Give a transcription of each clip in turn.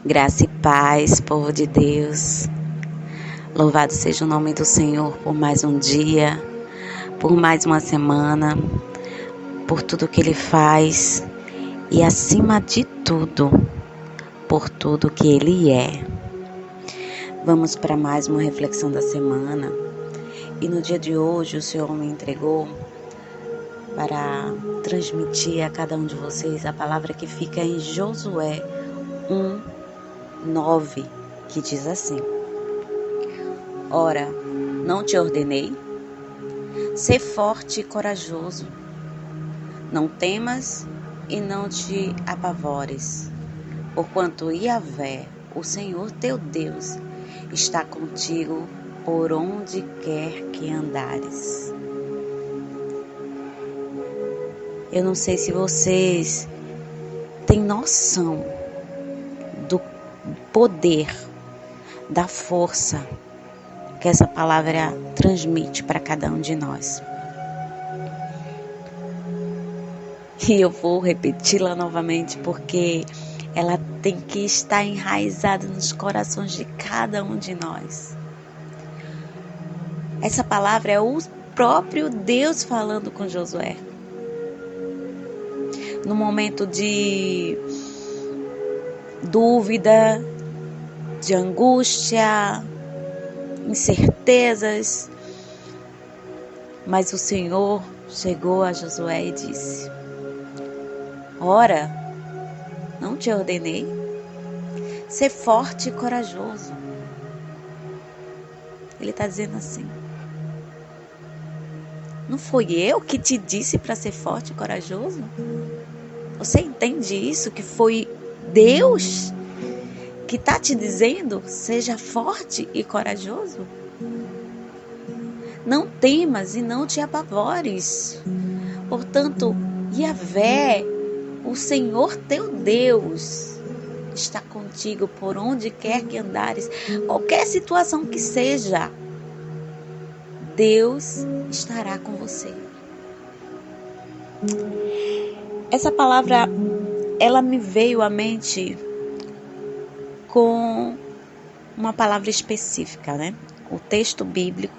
Graça e paz, povo de Deus. Louvado seja o nome do Senhor por mais um dia, por mais uma semana, por tudo que Ele faz e, acima de tudo, por tudo que Ele é. Vamos para mais uma reflexão da semana. E no dia de hoje o Senhor me entregou para transmitir a cada um de vocês a palavra que fica em Josué 1:9, que diz assim: Ora, não te ordenei? Sê forte e corajoso. Não temas e não te apavores, porquanto Yahvé, o Senhor teu Deus, está contigo por onde quer que andares. Eu não sei se vocês têm noção do poder, da força que essa palavra transmite para cada um de nós. E eu vou repeti-la novamente porque ela tem que estar enraizada nos corações de cada um de nós. Essa palavra é o próprio Deus falando com Josué. No momento de dúvida, de angústia, incertezas, mas o Senhor chegou a Josué e disse: Ora, não te ordenei? Ser forte e corajoso. Ele está dizendo assim: não foi eu que te disse para ser forte e corajoso? Você entende isso? Que foi Deus que está te dizendo: seja forte e corajoso? Não temas e não te apavores. Portanto, Yahvé, o Senhor teu Deus, está contigo por onde quer que andares. Qualquer situação que seja, Deus estará com você. Essa palavra, ela me veio à mente com uma palavra específica, né? O texto bíblico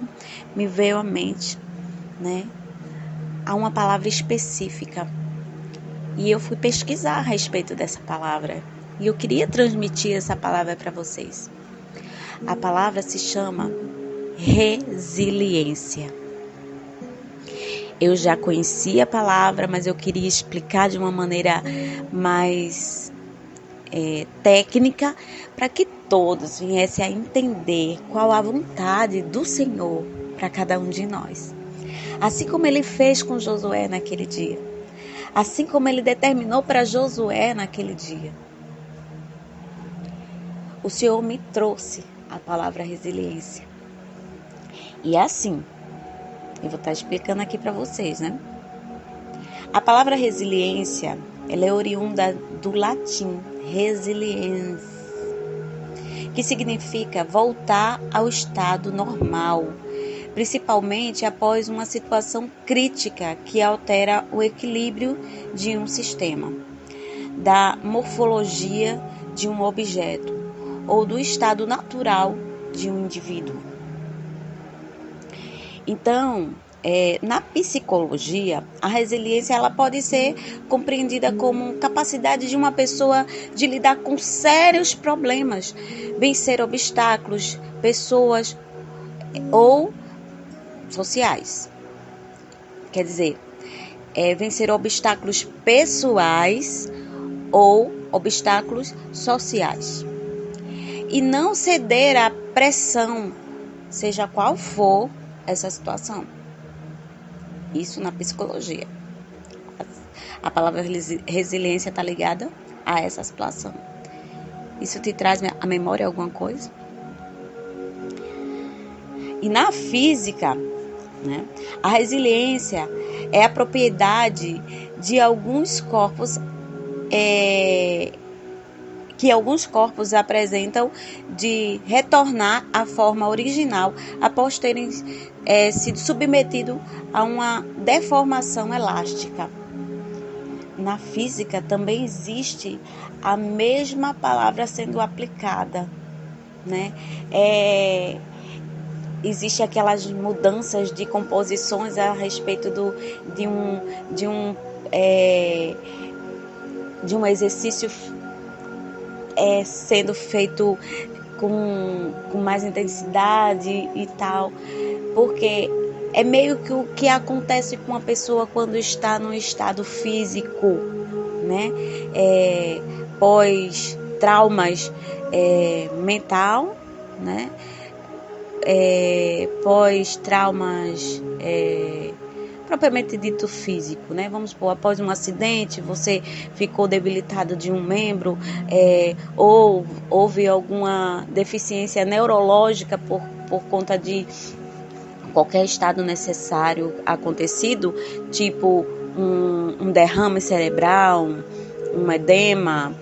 me veio à mente, né? Há uma palavra específica. E eu fui pesquisar a respeito dessa palavra. E eu queria transmitir essa palavra para vocês. A palavra se chama resiliência. Eu já conhecia a palavra, mas eu queria explicar de uma maneira mais técnica, para que todos viessem a entender qual a vontade do Senhor para cada um de nós. Assim como Ele fez com Josué naquele dia. Assim como Ele determinou para Josué naquele dia. O Senhor me trouxe a palavra resiliência. E é assim, eu vou estar explicando aqui para vocês, né? A palavra resiliência, ela é oriunda do latim resiliens, que significa voltar ao estado normal, principalmente após uma situação crítica que altera o equilíbrio de um sistema, da morfologia de um objeto ou do estado natural de um indivíduo. Então, na psicologia, a resiliência ela pode ser compreendida como capacidade de uma pessoa de lidar com sérios problemas, vencer obstáculos, pessoas ou sociais. Quer dizer, vencer obstáculos pessoais ou obstáculos sociais. E não ceder à pressão, seja qual for essa situação. Isso na psicologia. A palavra resiliência está ligada a essa situação. Isso te traz à memória alguma coisa? E na física, né, a resiliência é a propriedade de alguns corpos que alguns corpos apresentam de retornar à forma original após terem sido submetidos a uma deformação elástica. na física também existe a mesma palavra sendo aplicada, né? Existe aquelas mudanças de composições a respeito de um exercício sendo feito com mais intensidade e tal, porque é meio que o que acontece com uma pessoa quando está no estado físico, né? Pós traumas mental, né? Pós traumas propriamente dito físico, né? Vamos supor, após um acidente, você ficou debilitado de um membro, ou houve alguma deficiência neurológica por conta de qualquer estado necessário acontecido, tipo um derrame cerebral, um edema,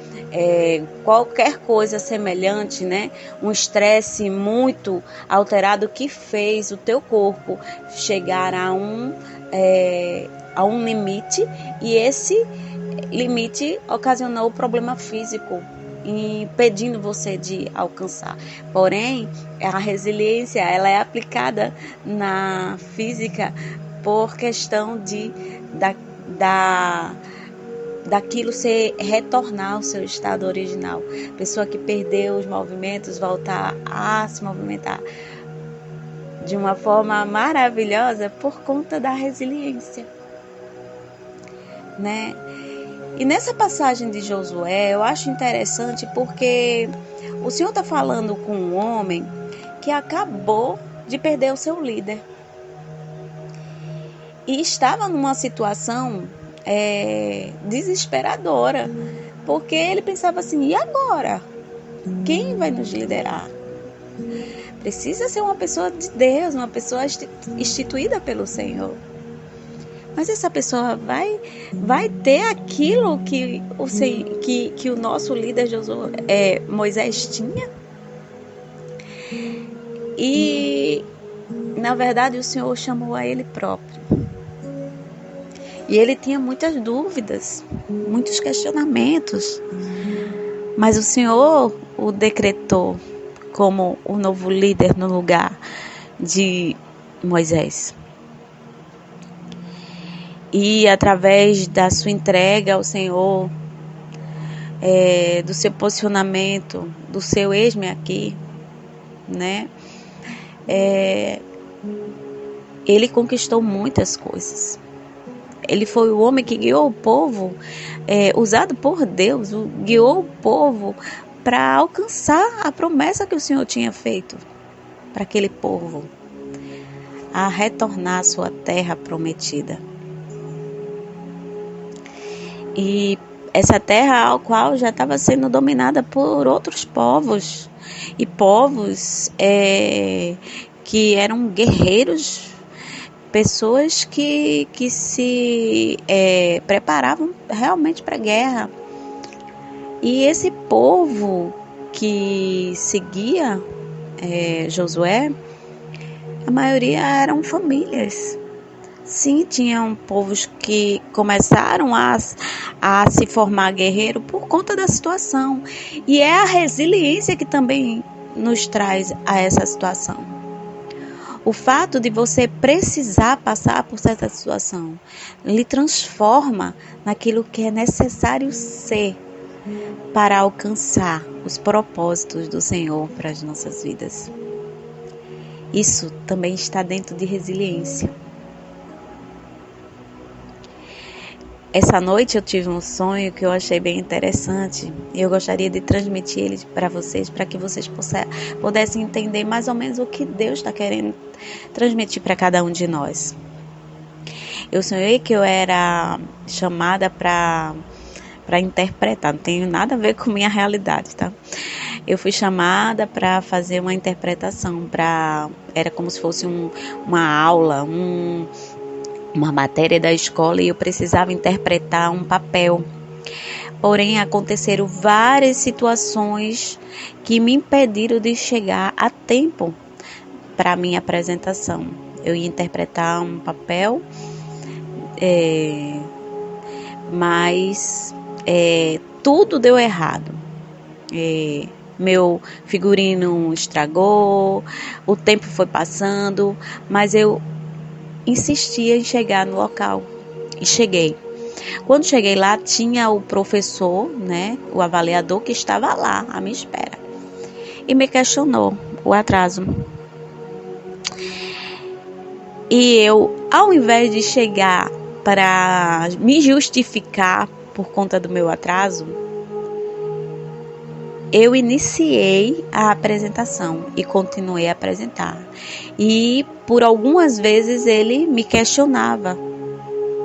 qualquer coisa semelhante, né? Um estresse muito alterado que fez o teu corpo chegar a um limite, e esse limite ocasionou problema físico, impedindo você de alcançar. Porém, a resiliência, ela é aplicada na física por questão daquilo retornar ao seu estado original. Pessoa que perdeu os movimentos voltar a se movimentar de uma forma maravilhosa por conta da resiliência, né? E nessa passagem de Josué, eu acho interessante porque o Senhor está falando com um homem que acabou de perder o seu líder. E estava numa situação desesperadora, porque ele pensava assim, e agora? Quem vai nos liderar? Precisa ser uma pessoa de Deus, uma pessoa instituída pelo Senhor. Mas essa pessoa vai ter aquilo que o nosso líder Moisés tinha? E, na verdade, o Senhor chamou a ele próprio. E ele tinha muitas dúvidas, muitos questionamentos. Mas o Senhor o decretou como o novo líder no lugar de Moisés. E através da sua entrega ao Senhor, do seu posicionamento, do seu eis-me aqui, né? Ele conquistou muitas coisas. Ele foi o homem que guiou o povo, usado por Deus, guiou o povo para alcançar a promessa que o Senhor tinha feito para aquele povo, a retornar à sua terra prometida. E essa terra ao qual já estava sendo dominada por outros povos, e povos que eram guerreiros, pessoas que se preparavam realmente para a guerra. E esse povo que seguia Josué, a maioria eram famílias. Sim, tinham povos que começaram a se formar guerreiro por conta da situação. E é a resiliência que também nos traz a essa situação. O fato de você precisar passar por certa situação lhe transforma naquilo que é necessário ser para alcançar os propósitos do Senhor para as nossas vidas. Isso também está dentro de resiliência. Essa noite eu tive um sonho que eu achei bem interessante e eu gostaria de transmitir ele para vocês, para que vocês pudessem entender mais ou menos o que Deus está querendo transmitir para cada um de nós. Eu sonhei que eu era chamada para interpretar, não tem nada a ver com minha realidade, tá? Eu fui chamada para fazer uma interpretação, era como se fosse uma aula, uma matéria da escola, e eu precisava interpretar um papel. Porém, aconteceram várias situações que me impediram de chegar a tempo para a minha apresentação. Eu ia interpretar um papel mas tudo deu errado. Meu figurino estragou, o tempo foi passando, mas eu insistia em chegar no local e cheguei. Quando cheguei lá, tinha o professor, né, o avaliador, que estava lá à minha espera e me questionou o atraso. E eu, ao invés de chegar para me justificar por conta do meu atraso, eu iniciei a apresentação e continuei a apresentar. E por algumas vezes ele me questionava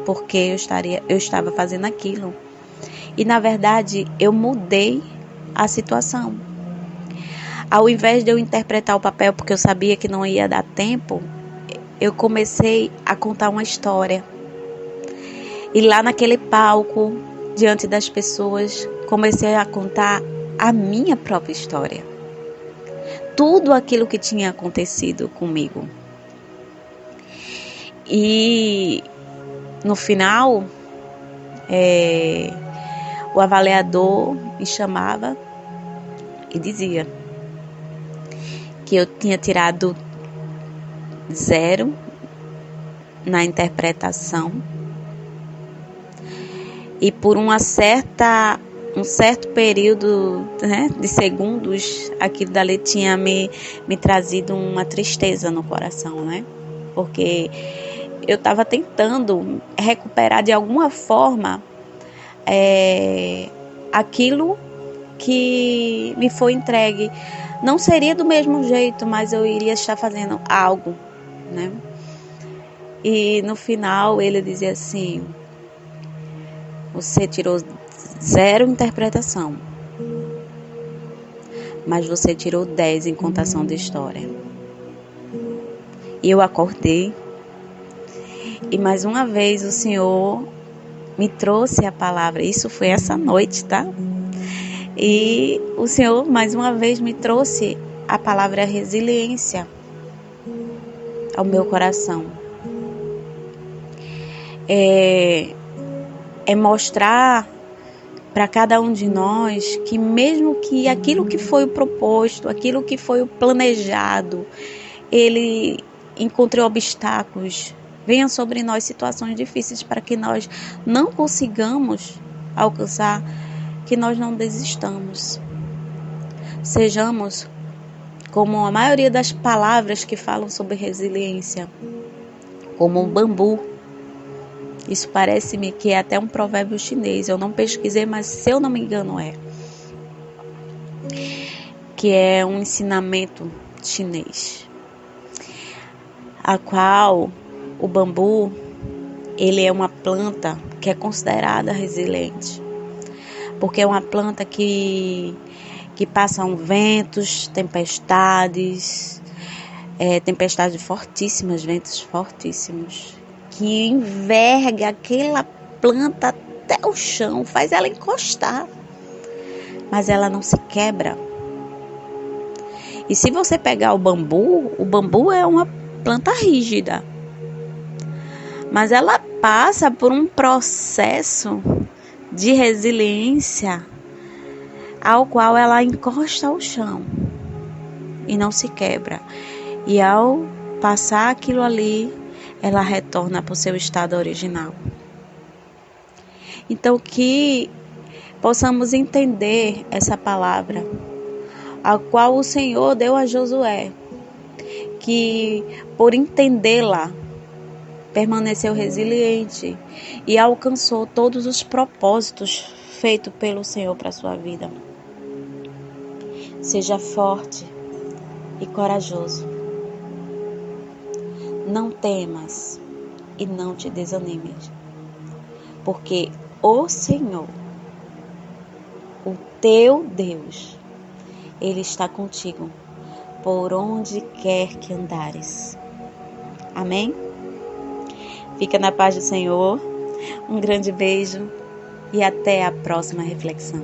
porque eu estava fazendo aquilo. E na verdade eu mudei a situação. Ao invés de eu interpretar o papel porque eu sabia que não ia dar tempo, eu comecei a contar uma história. E lá naquele palco, diante das pessoas, comecei a contar a minha própria história. Tudo aquilo que tinha acontecido comigo. E no final, o avaliador me chamava e dizia que eu tinha tirado 0 na interpretação. E por um certo período, né, de segundos, aquilo dali tinha me trazido uma tristeza no coração, né? Porque eu estava tentando recuperar de alguma forma aquilo que me foi entregue. Não seria do mesmo jeito, mas eu iria estar fazendo algo, né? E no final ele dizia assim: você tirou 0 interpretação, mas você tirou 10 em contação de história. E eu acordei e mais uma vez o Senhor me trouxe a palavra. Isso foi essa noite, tá? E o Senhor mais uma vez me trouxe a palavra resiliência ao meu coração. É mostrar para cada um de nós que mesmo que aquilo que foi o proposto, aquilo que foi o planejado, ele encontre obstáculos, venha sobre nós situações difíceis para que nós não consigamos alcançar, que nós não desistamos. Sejamos como a maioria das palavras que falam sobre resiliência, como um bambu. Isso parece-me que é até um provérbio chinês. Eu não pesquisei, mas se eu não me engano que é um ensinamento chinês, a qual o bambu, ele é uma planta que é considerada resiliente, porque é uma planta que passam ventos, tempestades fortíssimas, ventos fortíssimos, que enverga aquela planta até o chão, faz ela encostar, mas ela não se quebra. E se você pegar o bambu é uma planta rígida, mas ela passa por um processo de resiliência ao qual ela encosta ao chão e não se quebra. E ao passar aquilo ali, ela retorna para o seu estado original. Então, que possamos entender essa palavra, a qual o Senhor deu a Josué, que por entendê-la, permaneceu resiliente e alcançou todos os propósitos feitos pelo Senhor para a sua vida. Seja forte e corajoso. Não temas e não te desanimes, porque o Senhor, o teu Deus, Ele está contigo por onde quer que andares. Amém? Fica na paz do Senhor. Um grande beijo e até a próxima reflexão.